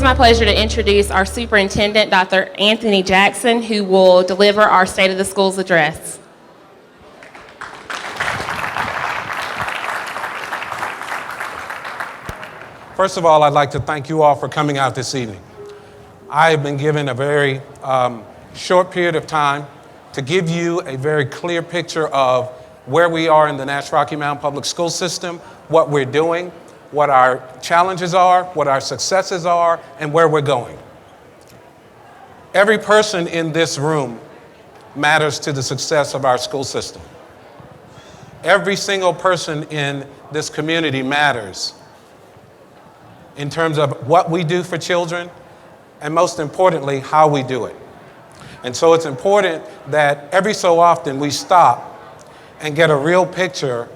is my pleasure to introduce our Superintendent, Dr. Anthony Jackson, who will deliver our State of the Schools address. First of all, I'd like to thank you all for coming out this evening. I have been given a very short period of time to give you a very clear picture of where we are in the Nash-Rocky Mount Public School system, what we're doing, what our challenges are, what our successes are, and where we're going. Every person in this room matters to the success of our school system. Every single person in this community matters in terms of what we do for children, and most importantly, how we do it. And so it's important that every so often we stop and get a real picture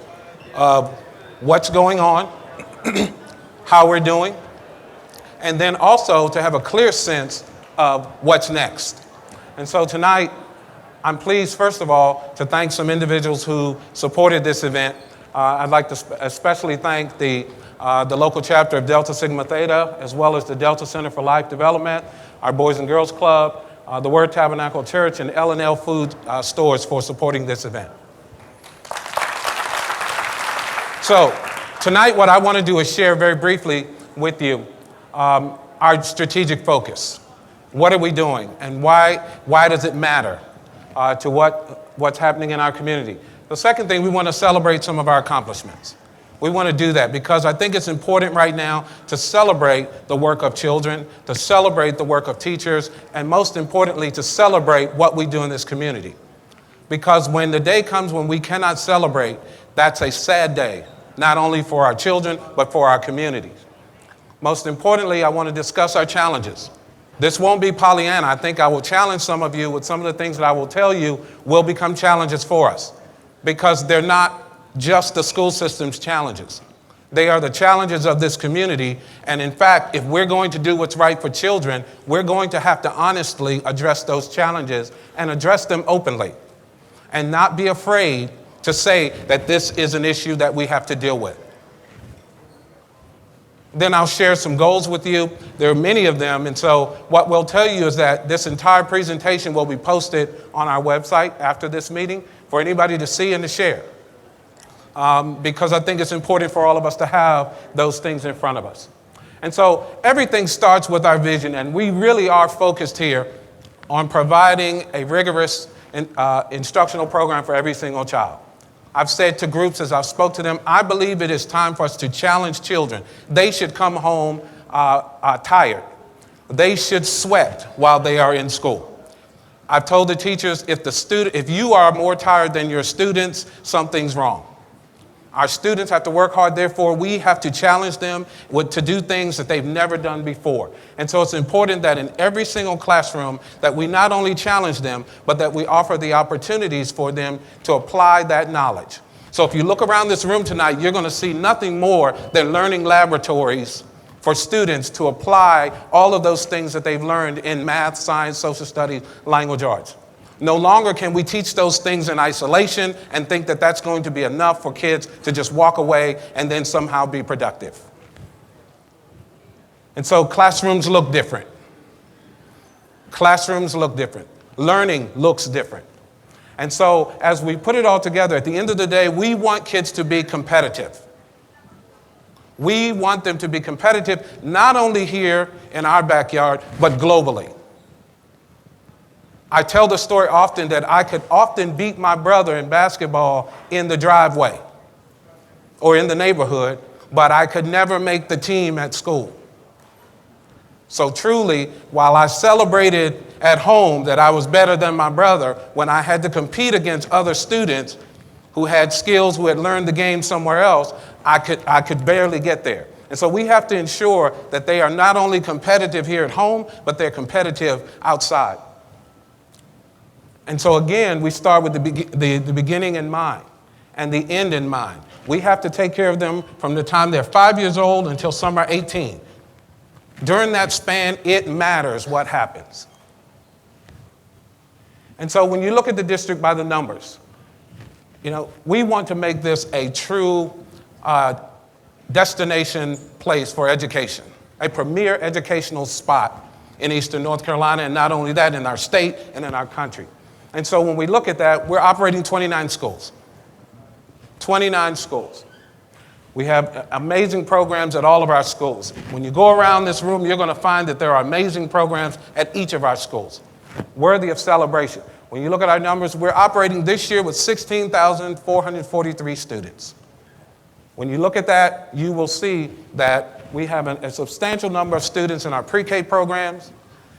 of what's going on, how we're doing, and then also to have a clear sense of what's next. And so tonight, I'm pleased, first of all, to thank some individuals who supported this event. I'd like to especially thank the local chapter of Delta Sigma Theta, as well as the Delta Center for Life Development, our Boys and Girls Club, the Word Tabernacle Church, and L&L Food Stores for supporting this event. So tonight, what I want to do is share very briefly with you our strategic focus. What are we doing, and why does it matter to what's happening in our community? The second thing, we want to celebrate some of our accomplishments. We want to do that because I think it's important right now to celebrate the work of children, to celebrate the work of teachers, and most importantly, to celebrate what we do in this community. Because when the day comes when we cannot celebrate, that's a sad day, not only for our children, but for our communities. Most importantly, I want to discuss our challenges. This won't be Pollyanna. I think I will challenge some of you with some of the things that I will tell you will become challenges for us, because they're not just the school system's challenges. They are the challenges of this community. And in fact, if we're going to do what's right for children, we're going to have to honestly address those challenges and address them openly, and not be afraid to say that this is an issue that we have to deal with. Then I'll share some goals with you. There are many of them. And so what we'll tell you is that this entire presentation will be posted on our website after this meeting for anybody to see and to share. Because I think it's important for all of us to have those things in front of us. And so everything starts with our vision, and we really are focused here on providing a rigorous instructional program for every single child. I've said to groups as I've spoke to them, I believe it is time for us to challenge children. They should come home tired. They should sweat while they are in school. I've told the teachers, if you are more tired than your students, something's wrong. Our students have to work hard, therefore we have to challenge them to do things that they've never done before. And so it's important that in every single classroom that we not only challenge them, but that we offer the opportunities for them to apply that knowledge. So if you look around this room tonight, you're going to see nothing more than learning laboratories for students to apply all of those things that they've learned in math, science, social studies, language arts. No longer can we teach those things in isolation and think that that's going to be enough for kids to just walk away and then somehow be productive. And so classrooms look different. Classrooms look different. Learning looks different. And so as we put it all together, at the end of the day, we want kids to be competitive. We want them to be competitive, not only here in our backyard, but globally. I tell the story often that I could often beat my brother in basketball in the driveway or in the neighborhood, but I could never make the team at school. So truly, while I celebrated at home that I was better than my brother, when I had to compete against other students who had skills, who had learned the game somewhere else, I could barely get there. And so we have to ensure that they are not only competitive here at home, but they're competitive outside. And so again, we start with the beginning in mind and the end in mind. We have to take care of them from the time they're 5 years old until some are 18. During that span, it matters what happens. And so when you look at the district by the numbers, we want to make this a true destination place for education. a premier educational spot in Eastern North Carolina, and not only that, in our state and in our country. And so when we look at that, we're operating 29 schools. 29 schools. We have amazing programs at all of our schools. When you go around this room, you're going to find that there are amazing programs at each of our schools, worthy of celebration. When you look at our numbers, we're operating this year with 16,443 students. When you look at that, you will see that we have a substantial number of students in our pre-K programs,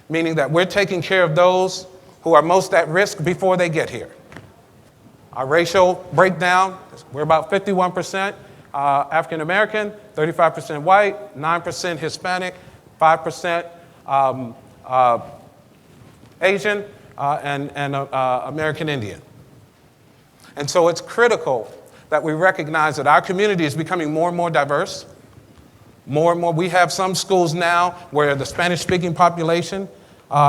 meaning that we're taking care of those who are most at risk before they get here. Our racial breakdown, we're about 51% African American, 35% white, 9% Hispanic, 5% Asian, and American Indian. And so it's critical that we recognize that our community is becoming more and more diverse. More and more, we have some schools now where the Spanish-speaking population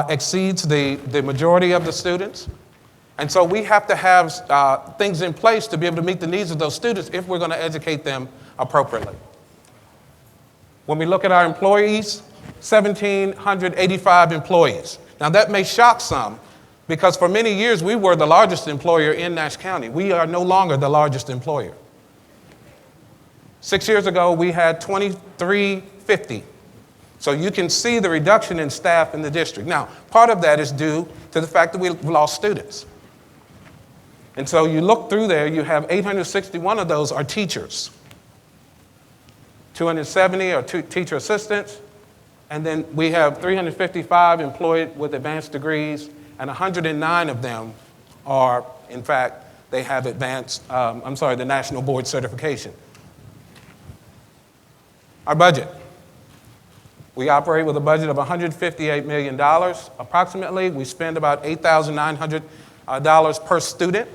exceeds the majority of the students. And so we have to have things in place to be able to meet the needs of those students if we're going to educate them appropriately. When we look at our employees, 1,785 employees. Now that may shock some, because for many years we were the largest employer in Nash County. We are no longer the largest employer. 6 years ago, we had 2,350. So you can see the reduction in staff in the district. Now, part of that is due to the fact that we lost students. And so you look through there, you have 861 of those are teachers. 270 are teacher assistants. And then we have 355 employed with advanced degrees, and 109 of them are, in fact, they have the National Board certification. Our budget. We operate with a budget of $158 million approximately. We spend about $8,900 per student.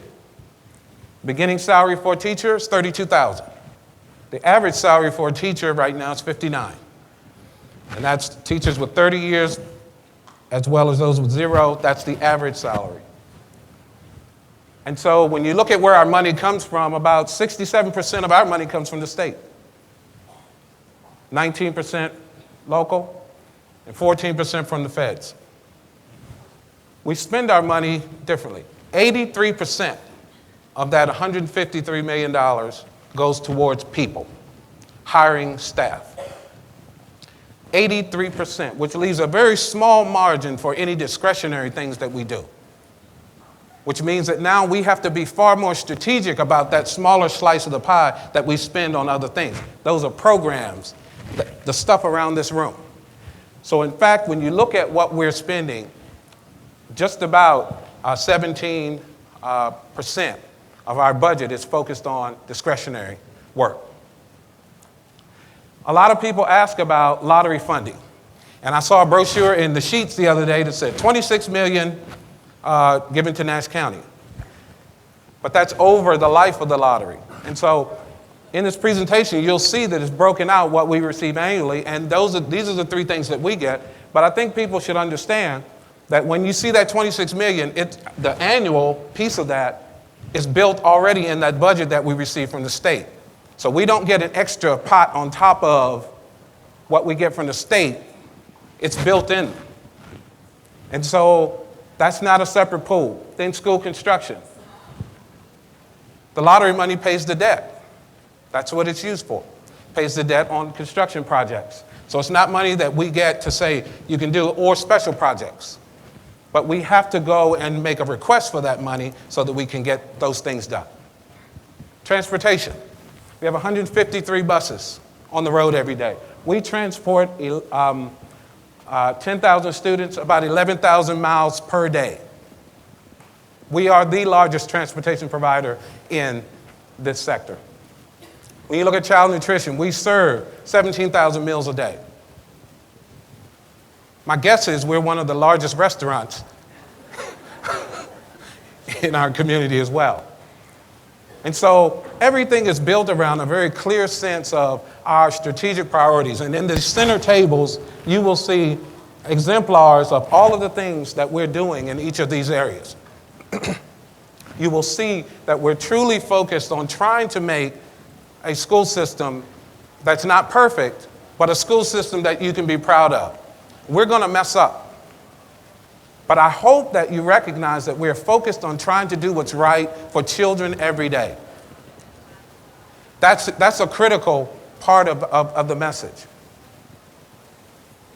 Beginning salary for a teacher is $32,000. The average salary for a teacher right now is $59,000. And that's teachers with 30 years as well as those with 0. That's the average salary. And so when you look at where our money comes from, about 67% of our money comes from the state. 19% local, and 14% from the feds. We spend our money differently. 83% of that $153 million goes towards people, hiring staff. 83%, which leaves a very small margin for any discretionary things that we do. Which means that now we have to be far more strategic about that smaller slice of the pie that we spend on other things. Those are programs, the stuff around this room. So in fact, when you look at what we're spending, just about 17% of our budget is focused on discretionary work. A lot of people ask about lottery funding. And I saw a brochure in the sheets the other day that said $26 million given to Nash County. But that's over the life of the lottery. And so in this presentation, you'll see that it's broken out what we receive annually, and these are the three things that we get. But I think people should understand that when you see that $26 million, the annual piece of that is built already in that budget that we receive from the state. So we don't get an extra pot on top of what we get from the state. It's built in. And so that's not a separate pool. Then school construction. The lottery money pays the debt. That's what it's used for. Pays the debt on construction projects. So it's not money that we get to say you can do, or special projects. But we have to go and make a request for that money so that we can get those things done. Transportation. We have 153 buses on the road every day. We transport 10,000 students, about 11,000 miles per day. We are the largest transportation provider in this sector. When you look at child nutrition, we serve 17,000 meals a day. My guess is we're one of the largest restaurants in our community as well. And so everything is built around a very clear sense of our strategic priorities. And in the center tables, you will see exemplars of all of the things that we're doing in each of these areas. You will see that we're truly focused on trying to make a school system that's not perfect, but a school system that you can be proud of. We're going to mess up. But I hope that you recognize that we're focused on trying to do what's right for children every day. That's a critical part of the message.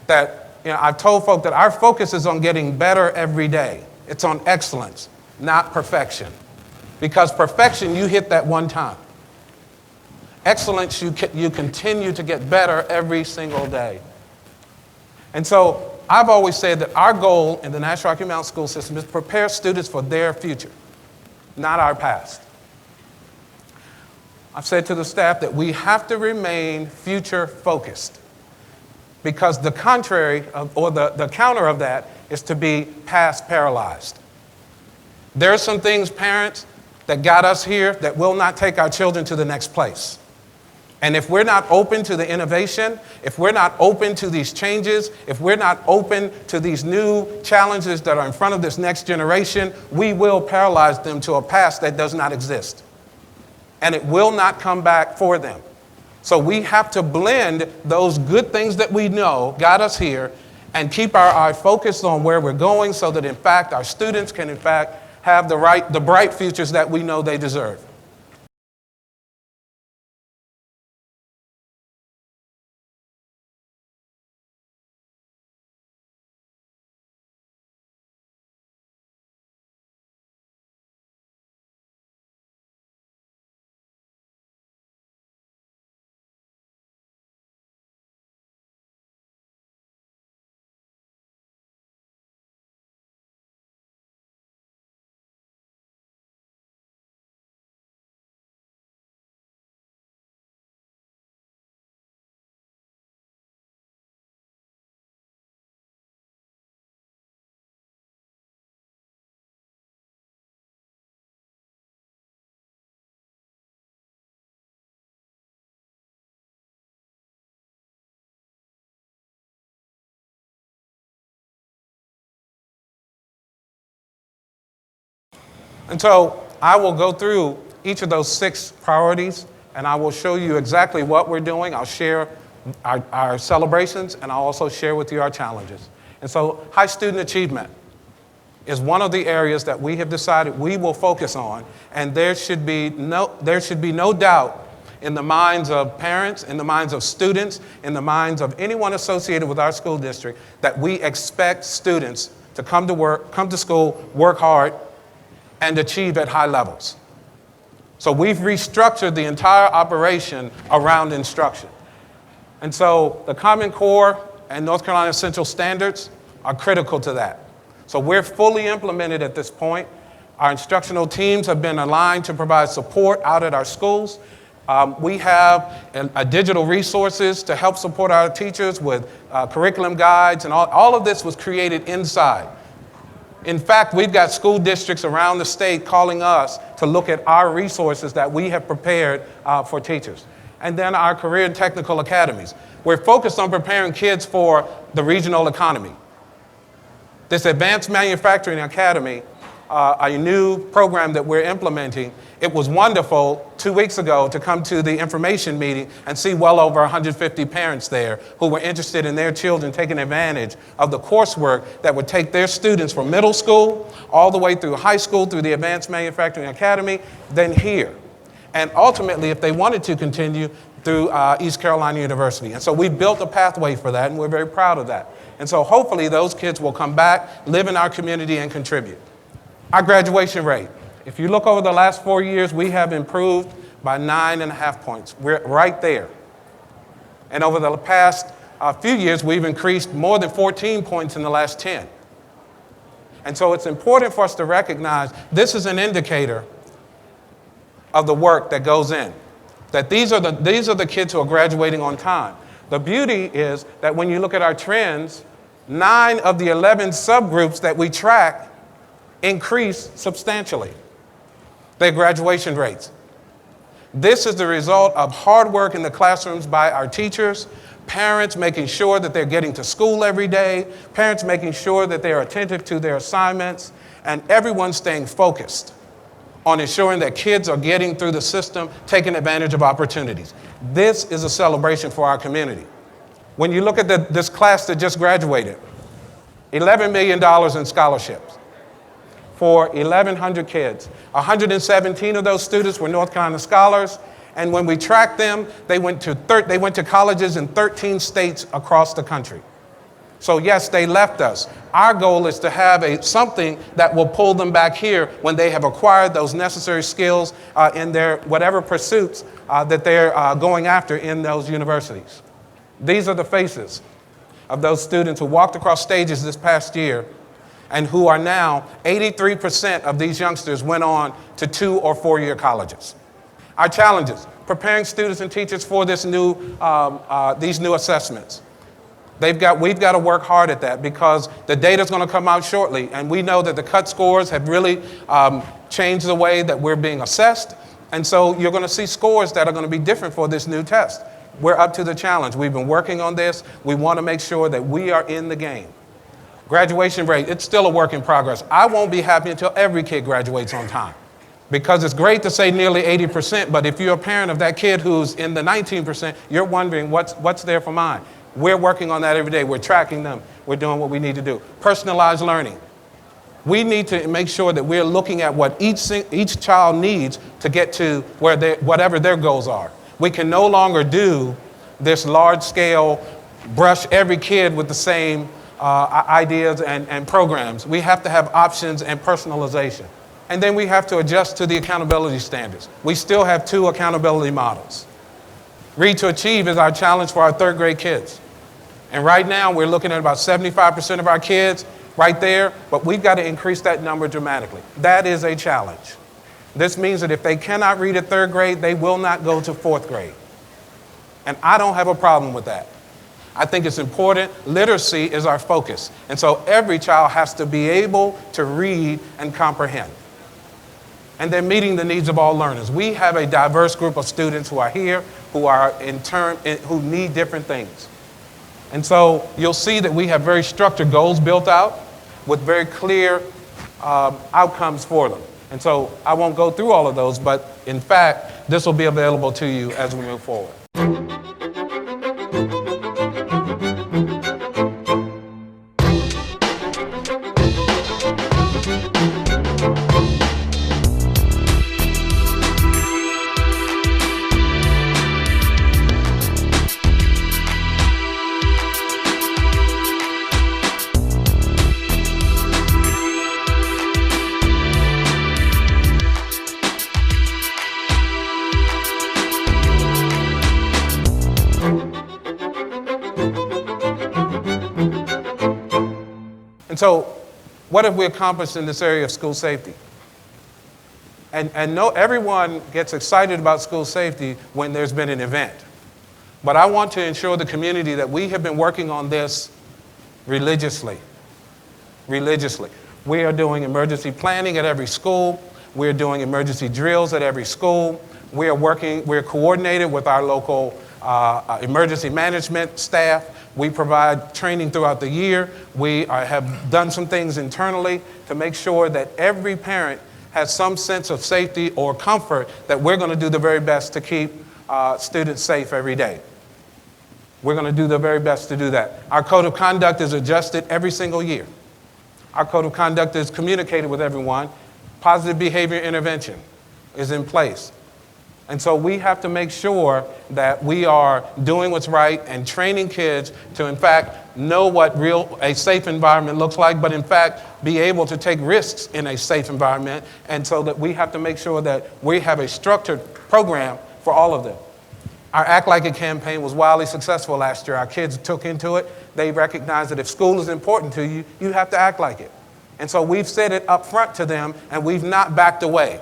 That, I've told folk that our focus is on getting better every day. It's on excellence, not perfection. Because perfection, you hit that one time. Excellence, you continue to get better every single day. And so I've always said that our goal in the Nash-Rocky Mount school system is to prepare students for their future, not our past. I've said to the staff that we have to remain future focused, because the contrary or the counter of that is to be past paralyzed. There are some things, parents, that got us here that will not take our children to the next place. And if we're not open to the innovation, if we're not open to these changes, if we're not open to these new challenges that are in front of this next generation, we will paralyze them to a past that does not exist. And it will not come back for them. So we have to blend those good things that we know got us here and keep our eye focused on where we're going so that, in fact, our students can, in fact, have the bright futures that we know they deserve. And so I will go through each of those 6 priorities, and I will show you exactly what we're doing. I'll share our celebrations, and I'll also share with you our challenges. And so high student achievement is one of the areas that we have decided we will focus on, and there should be no doubt in the minds of parents, in the minds of students, in the minds of anyone associated with our school district, that we expect students to come to school, work hard, and achieve at high levels. So we've restructured the entire operation around instruction. And so the Common Core and North Carolina Central Standards are critical to that. So we're fully implemented at this point. Our instructional teams have been aligned to provide support out at our schools. We have digital resources to help support our teachers with curriculum guides, and all of this was created inside. In fact, we've got school districts around the state calling us to look at our resources that we have prepared for teachers. And then our career and technical academies. We're focused on preparing kids for the regional economy. This Advanced Manufacturing Academy, a new program that we're implementing, it was wonderful 2 weeks ago to come to the information meeting and see well over 150 parents there who were interested in their children taking advantage of the coursework that would take their students from middle school all the way through high school, through the Advanced Manufacturing Academy, then here. And ultimately, if they wanted to continue, through East Carolina University. And so we built a pathway for that, and we're very proud of that. And so hopefully those kids will come back, live in our community, and contribute. Our graduation rate. If you look over the last 4 years, we have improved by 9.5 points. We're right there. And over the past few years, we've increased more than 14 points in the last 10. And so it's important for us to recognize this is an indicator of the work that goes in. That these are the kids who are graduating on time. The beauty is that when you look at our trends, 9 of the 11 subgroups that we track increase substantially their graduation rates. This is the result of hard work in the classrooms by our teachers, parents making sure that they're getting to school every day, parents making sure that they're attentive to their assignments, and everyone staying focused on ensuring that kids are getting through the system, taking advantage of opportunities. This is a celebration for our community. When you look at this class that just graduated, $11 million in scholarships for 1,100 kids. 117 of those students were North Carolina scholars, and when we tracked them, they went to colleges in 13 states across the country. So yes, they left us. Our goal is to have something that will pull them back here when they have acquired those necessary skills in their whatever pursuits that they're going after in those universities. These are the faces of those students who walked across stages this past year and who are now, 83% of these youngsters went on to 2 or 4-year colleges. Our challenges: preparing students and teachers for these new assessments. We've got to work hard at that because the data is going to come out shortly, and we know that the cut scores have really changed the way that we're being assessed, and so you're going to see scores that are going to be different for this new test. We're up to the challenge. We've been working on this. We want to make sure that we are in the game. Graduation rate, it's still a work in progress. I won't be happy until every kid graduates on time, because it's great to say nearly 80%, but if you're a parent of that kid who's in the 19%, you're wondering what's there for mine. We're working on that every day. We're tracking them. We're doing what we need to do. Personalized learning. We need to make sure that we're looking at what each child needs to get to whatever their goals are. We can no longer do this large-scale, brush every kid with the same ideas and programs. We have to have options and personalization. And then we have to adjust to the accountability standards. We still have 2 accountability models. Read to Achieve is our challenge for our 3rd grade kids. And right now, we're looking at about 75% of our kids right there, but we've got to increase that number dramatically. That is a challenge. This means that if they cannot read at 3rd grade, they will not go to 4th grade. And I don't have a problem with that. I think it's important. Literacy is our focus. And so every child has to be able to read and comprehend. And then meeting the needs of all learners. We have a diverse group of students who are here, who need different things. And so you'll see that we have very structured goals built out with very clear outcomes for them. And so I won't go through all of those, but in fact, this will be available to you as we move forward. And so, what have we accomplished in this area of school safety? And no, everyone gets excited about school safety when there's been an event. But I want to ensure the community that we have been working on this religiously. We are doing emergency planning at every school. We're doing emergency drills at every school. We're coordinated with our local emergency management staff. We provide training throughout the year. We have done some things internally to make sure that every parent has some sense of safety or comfort that we're going to do the very best to keep students safe every day. We're going to do the very best to do that. Our code of conduct is adjusted every single year. Our code of conduct is communicated with everyone. Positive behavior intervention is in place. And so we have to make sure that we are doing what's right and training kids to, in fact, know what a safe environment looks like, but in fact, be able to take risks in a safe environment. And so that we have to make sure that we have a structured program for all of them. Our Act Like It campaign was wildly successful last year. Our kids took into it. They recognized that if school is important to you, you have to act like it. And so we've said it up front to them, and we've not backed away.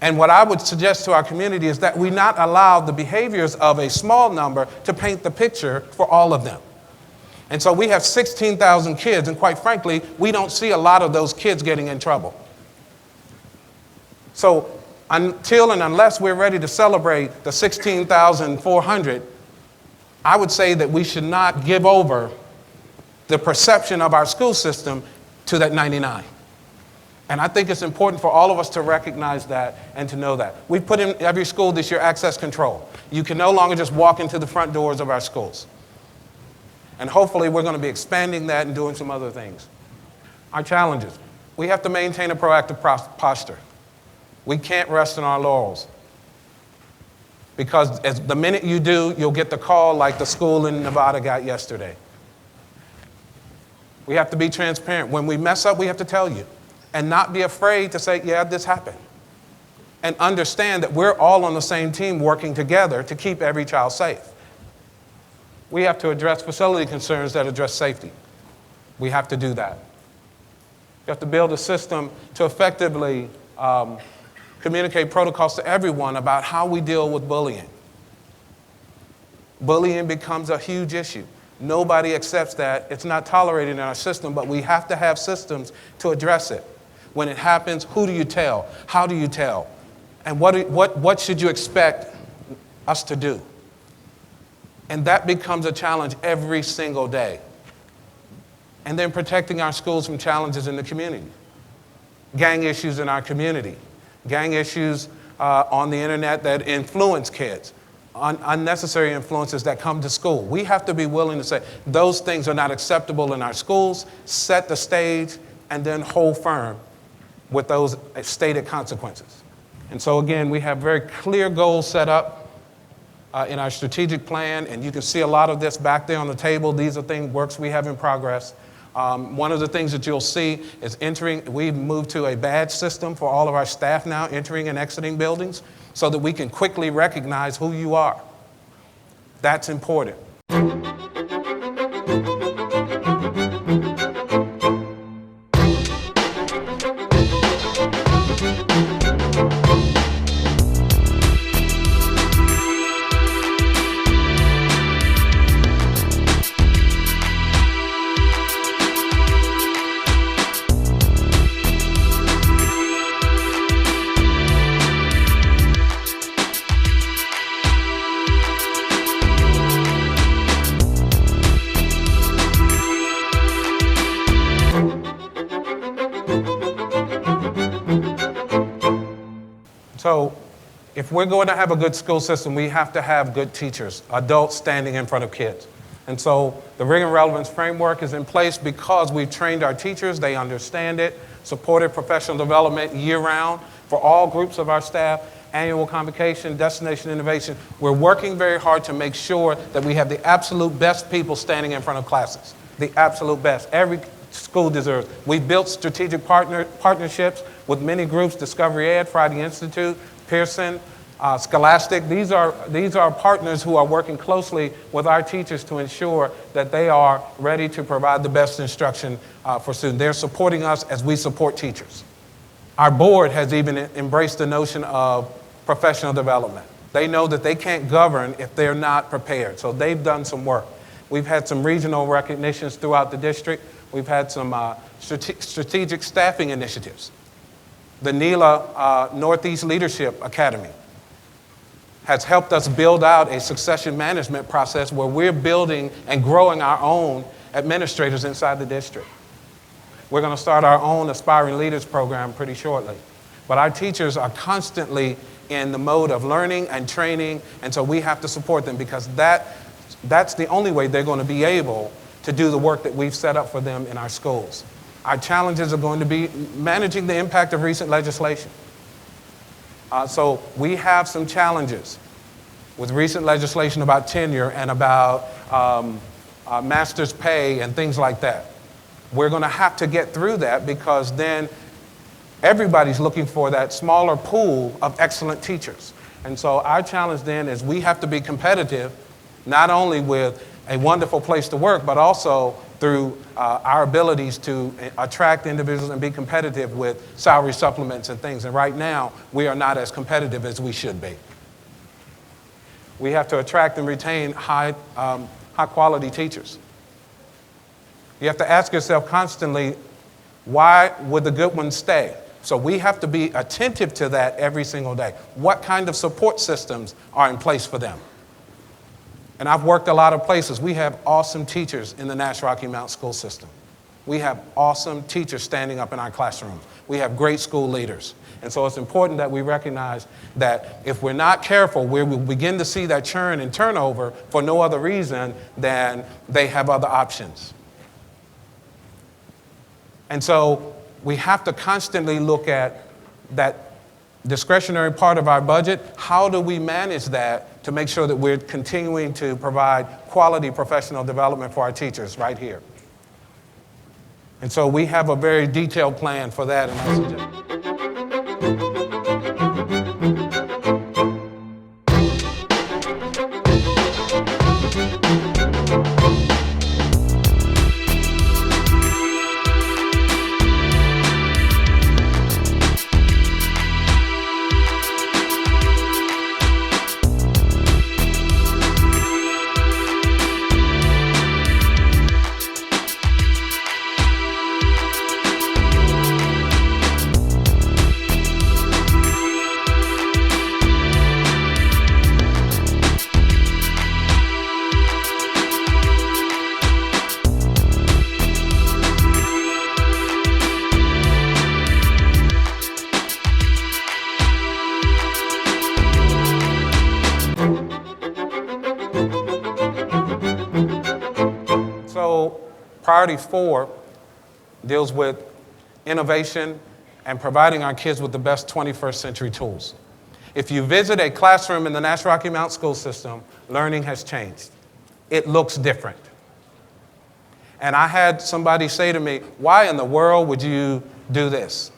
And what I would suggest to our community is that we not allow the behaviors of a small number to paint the picture for all of them. And so we have 16,000 kids, and quite frankly, we don't see a lot of those kids getting in trouble. So until and unless we're ready to celebrate the 16,400, I would say that we should not give over the perception of our school system to that 99. And I think it's important for all of us to recognize that and to know that. We've put in every school this year access control. You can no longer just walk into the front doors of our schools. And hopefully we're going to be expanding that and doing some other things. Our challenges. We have to maintain a proactive posture. We can't rest on our laurels. Because the minute you do, you'll get the call like the school in Nevada got yesterday. We have to be transparent. When we mess up, we have to tell you. And not be afraid to say, yeah, this happened. And understand that we're all on the same team working together to keep every child safe. We have to address facility concerns that address safety. We have to do that. You have to build a system to effectively communicate protocols to everyone about how we deal with bullying. Bullying becomes a huge issue. Nobody accepts that. It's not tolerated in our system, but we have to have systems to address it. When it happens, who do you tell? How do you tell? And what should you expect us to do? And that becomes a challenge every single day. And then protecting our schools from challenges in the community. Gang issues in our community. Gang issues on the internet that influence kids. Unnecessary influences that come to school. We have to be willing to say, those things are not acceptable in our schools, set the stage, and then hold firm with those stated consequences. And so again, we have very clear goals set up in our strategic plan, and you can see a lot of this back there on the table. These are works we have in progress. One of the things that you'll see is we've moved to a badge system for all of our staff now, entering and exiting buildings, so that we can quickly recognize who you are. That's important. So if we're going to have a good school system, we have to have good teachers, adults standing in front of kids. And so the Rigor and Relevance Framework is in place because we've trained our teachers, they understand it, supported professional development year-round for all groups of our staff, annual convocation, destination innovation. We're working very hard to make sure that we have the absolute best people standing in front of classes, the absolute best. Every school deserves. We've built strategic partnerships with many groups, Discovery Ed, Friday Institute, Pearson, Scholastic. These are partners who are working closely with our teachers to ensure that they are ready to provide the best instruction for students. They're supporting us as we support teachers. Our board has even embraced the notion of professional development. They know that they can't govern if they're not prepared, so they've done some work. We've had some regional recognitions throughout the district. We've had some strategic staffing initiatives. The NELA Northeast Leadership Academy has helped us build out a succession management process where we're building and growing our own administrators inside the district. We're going to start our own Aspiring Leaders program pretty shortly. But our teachers are constantly in the mode of learning and training, and so we have to support them because that's the only way they're going to be able to do the work that we've set up for them in our schools. Our challenges are going to be managing the impact of recent legislation. So we have some challenges with recent legislation about tenure and about master's pay and things like that. We're going to have to get through that because then everybody's looking for that smaller pool of excellent teachers. And so our challenge then is we have to be competitive, not only with a wonderful place to work, but also through our abilities to attract individuals and be competitive with salary supplements and things. And right now, we are not as competitive as we should be. We have to attract and retain high quality teachers. You have to ask yourself constantly, why would the good ones stay? So we have to be attentive to that every single day. What kind of support systems are in place for them? And I've worked a lot of places. We have awesome teachers in the Nash-Rocky Mount school system. We have awesome teachers standing up in our classrooms. We have great school leaders. And so it's important that we recognize that if we're not careful, we will begin to see that churn and turnover for no other reason than they have other options. And so we have to constantly look at that discretionary part of our budget. How do we manage that to make sure that we're continuing to provide quality professional development for our teachers right here? And so we have a very detailed plan for that. And I suggest Priority 4 deals with innovation and providing our kids with the best 21st century tools. If you visit a classroom in the Nash-Rocky Mount school system, learning has changed. It looks different. And I had somebody say to me, why in the world would you do this?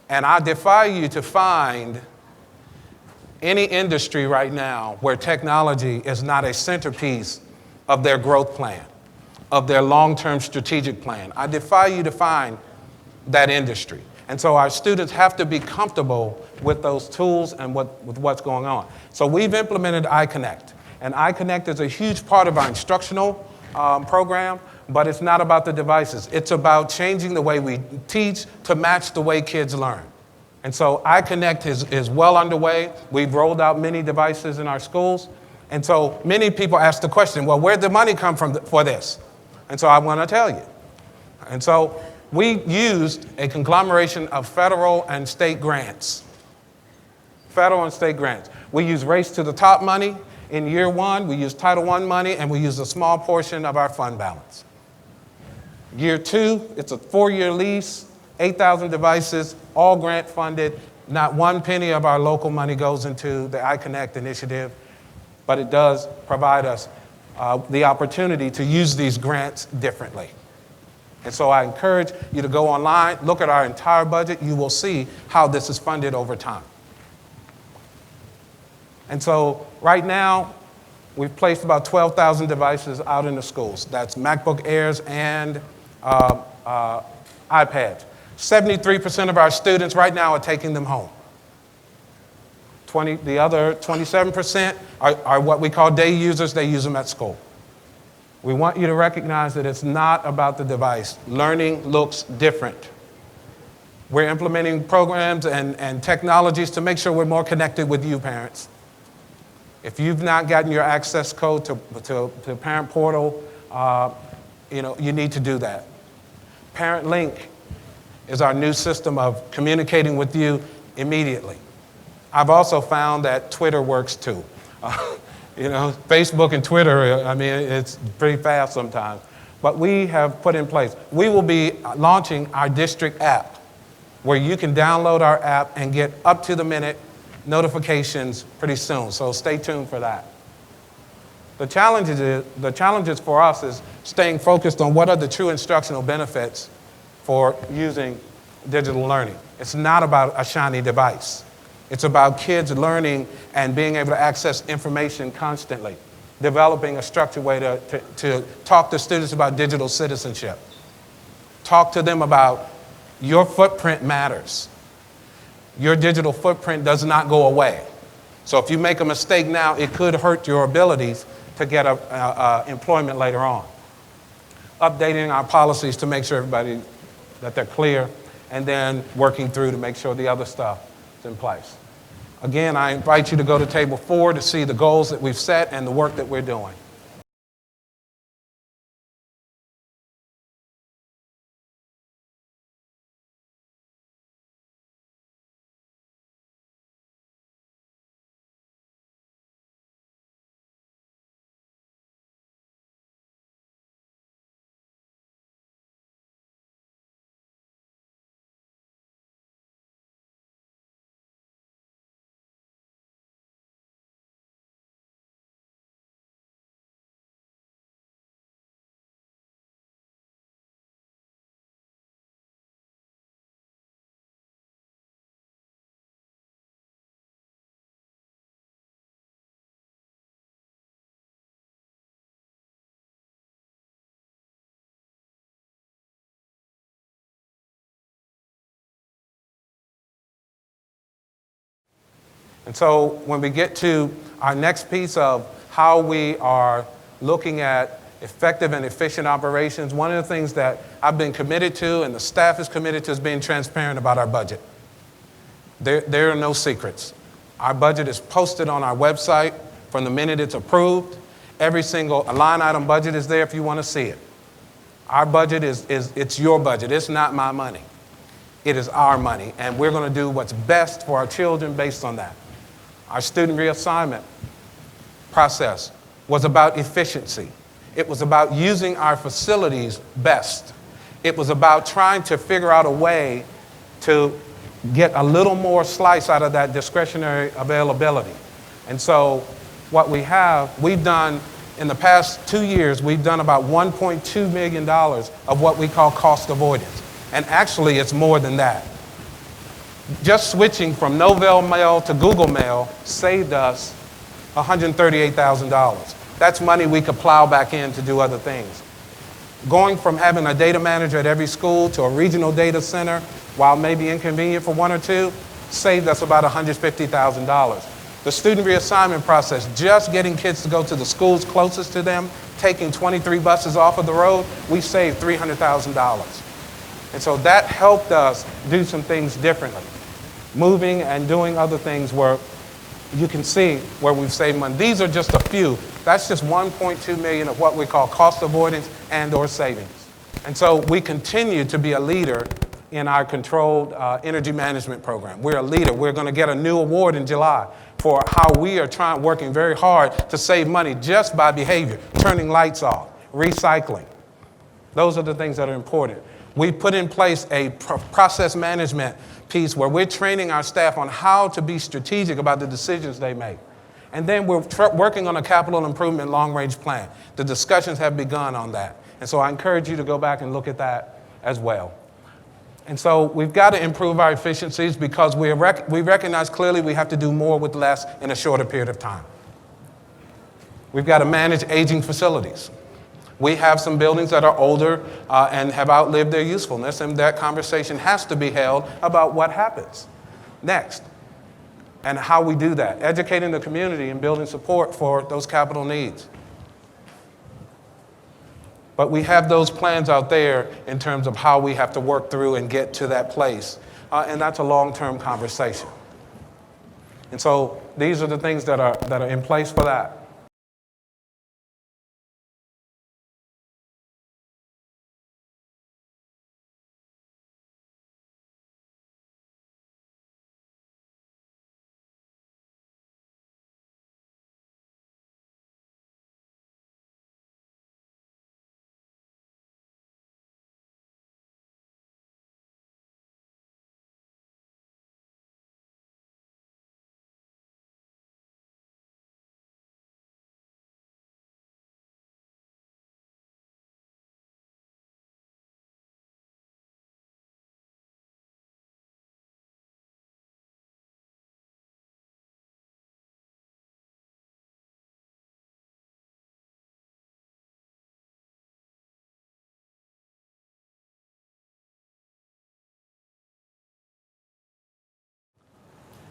And I defy you to find any industry right now where technology is not a centerpiece of their growth plan, of their long-term strategic plan. I defy you to find that industry. And so our students have to be comfortable with those tools and with what's going on. So we've implemented iConnect. And iConnect is a huge part of our instructional program, but it's not about the devices. It's about changing the way we teach to match the way kids learn. And so iConnect is well underway. We've rolled out many devices in our schools. And so many people ask the question, well, where'd the money come from for this? And so I want to tell you. And so we used a conglomeration of federal and state grants. Federal and state grants. We used Race to the Top money in year 1. We used Title I money, and we used a small portion of our fund balance. Year 2, it's a 4-year lease, 8,000 devices, all grant funded. Not one penny of our local money goes into the iConnect initiative, but it does provide us the opportunity to use these grants differently. And so I encourage you to go online, look at our entire budget. You will see how this is funded over time. And so right now, we've placed about 12,000 devices out in the schools. That's MacBook Airs and iPads. 73% of our students right now are taking them home. The other 27% are what we call day users. They use them at school. We want you to recognize that it's not about the device. Learning looks different. We're implementing programs and technologies to make sure we're more connected with you, parents. If you've not gotten your access code to Parent Portal, you need to do that. Parent Link is our new system of communicating with you immediately. I've also found that Twitter works too. Facebook and Twitter, it's pretty fast sometimes. But we have put in place, we will be launching our district app where you can download our app and get up-to-the-minute notifications pretty soon. So stay tuned for that. The challenges for us is staying focused on what are the true instructional benefits for using digital learning. It's not about a shiny device. It's about kids learning and being able to access information constantly, developing a structured way to talk to students about digital citizenship. Talk to them about your footprint matters. Your digital footprint does not go away. So if you make a mistake now, it could hurt your abilities to get employment later on. Updating our policies to make sure that they're clear, and then working through to make sure the other stuff is in place. Again, I invite you to go to table 4 to see the goals that we've set and the work that we're doing. And so when we get to our next piece of how we are looking at effective and efficient operations, one of the things that I've been committed to and the staff is committed to is being transparent about our budget. There are no secrets. Our budget is posted on our website from the minute it's approved. Every single line item budget is there if you want to see it. Our budget it's your budget. It's not my money. It is our money, and we're going to do what's best for our children based on that. Our student reassignment process was about efficiency. It was about using our facilities best. It was about trying to figure out a way to get a little more slice out of that discretionary availability. And so what we've done in the past 2 years, we've done about $1.2 million of what we call cost avoidance. And actually, it's more than that. Just switching from Novell Mail to Google Mail saved us $138,000. That's money we could plow back in to do other things. Going from having a data manager at every school to a regional data center, while maybe inconvenient for one or two, saved us about $150,000. The student reassignment process, just getting kids to go to the schools closest to them, taking 23 buses off of the road, we saved $300,000. And so that helped us do some things differently. Moving and doing other things where you can see where we've saved money. These are just a few. That's just 1.2 million of what we call cost avoidance and or savings. And so we continue to be a leader in our controlled energy management program. We're a leader. We're going to get a new award in July for how we are working very hard to save money just by behavior, turning lights off, recycling. Those are the things that are important. We put in place a process management piece where we're training our staff on how to be strategic about the decisions they make. And then we're working on a capital improvement long-range plan. The discussions have begun on that. And so I encourage you to go back and look at that as well. And so we've got to improve our efficiencies because we recognize clearly we have to do more with less in a shorter period of time. We've got to manage aging facilities. We have some buildings that are older and have outlived their usefulness, and that conversation has to be held about what happens next and how we do that, educating the community and building support for those capital needs. But we have those plans out there in terms of how we have to work through and get to that place, and that's a long-term conversation. And so these are the things that are in place for that.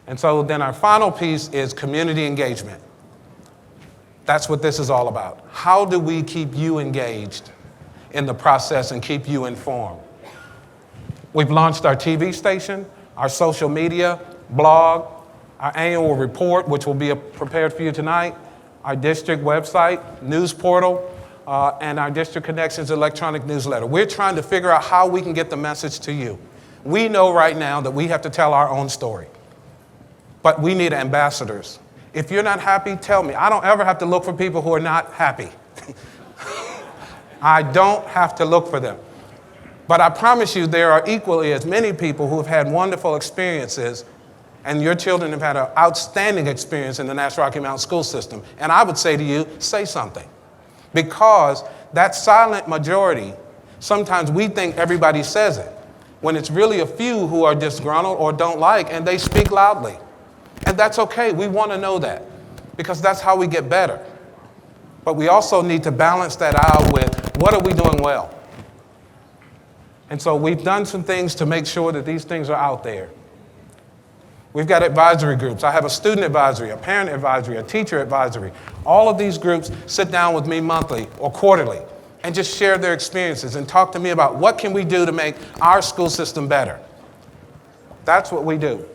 And so then our final piece is community engagement. That's what this is all about. How do we keep you engaged in the process and keep you informed? We've launched our TV station, our social media, blog, our annual report, which will be prepared for you tonight, our district website, news portal, and our District Connections electronic newsletter. We're trying to figure out how we can get the message to you. We know right now that we have to tell our own story. But we need ambassadors. If you're not happy, tell me. I don't ever have to look for people who are not happy. I don't have to look for them. But I promise you there are equally as many people who have had wonderful experiences, and your children have had an outstanding experience in the Nash-Rocky Mount school system. And I would say to you, say something. Because that silent majority, sometimes we think everybody says it, when it's really a few who are disgruntled or don't like, and they speak loudly. And that's okay. We want to know that because that's how we get better. But we also need to balance that out with what are we doing well? And so we've done some things to make sure that these things are out there. We've got advisory groups. I have a student advisory, a parent advisory, a teacher advisory. All of these groups sit down with me monthly or quarterly and just share their experiences and talk to me about what can we do to make our school system better. That's what we do.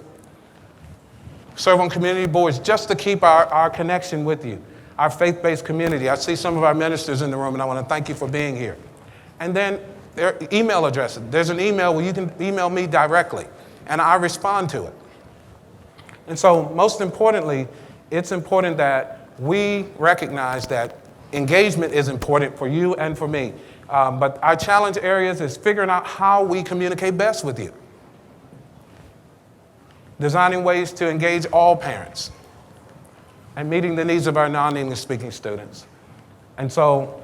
Serve on community boards just to keep our connection with you, our faith-based community. I see some of our ministers in the room, and I want to thank you for being here. And then their email addresses. There's an email where you can email me directly, and I respond to it. And so most importantly, it's important that we recognize that engagement is important for you and for me. But our challenge areas is figuring out how we communicate best with you. Designing ways to engage all parents and meeting the needs of our non-English speaking students. And so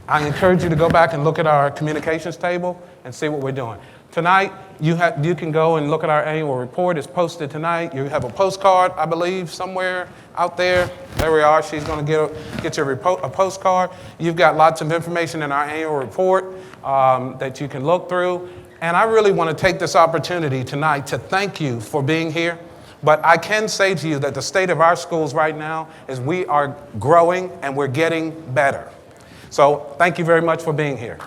I encourage you to go back and look at our communications table and see what we're doing. Tonight, you can go and look at our annual report. It's posted tonight. You have a postcard, I believe, somewhere out there. There we are. She's going to get you a postcard. You've got lots of information in our annual report that you can look through. And I really want to take this opportunity tonight to thank you for being here. But I can say to you that the state of our schools right now is we are growing and we're getting better. So thank you very much for being here.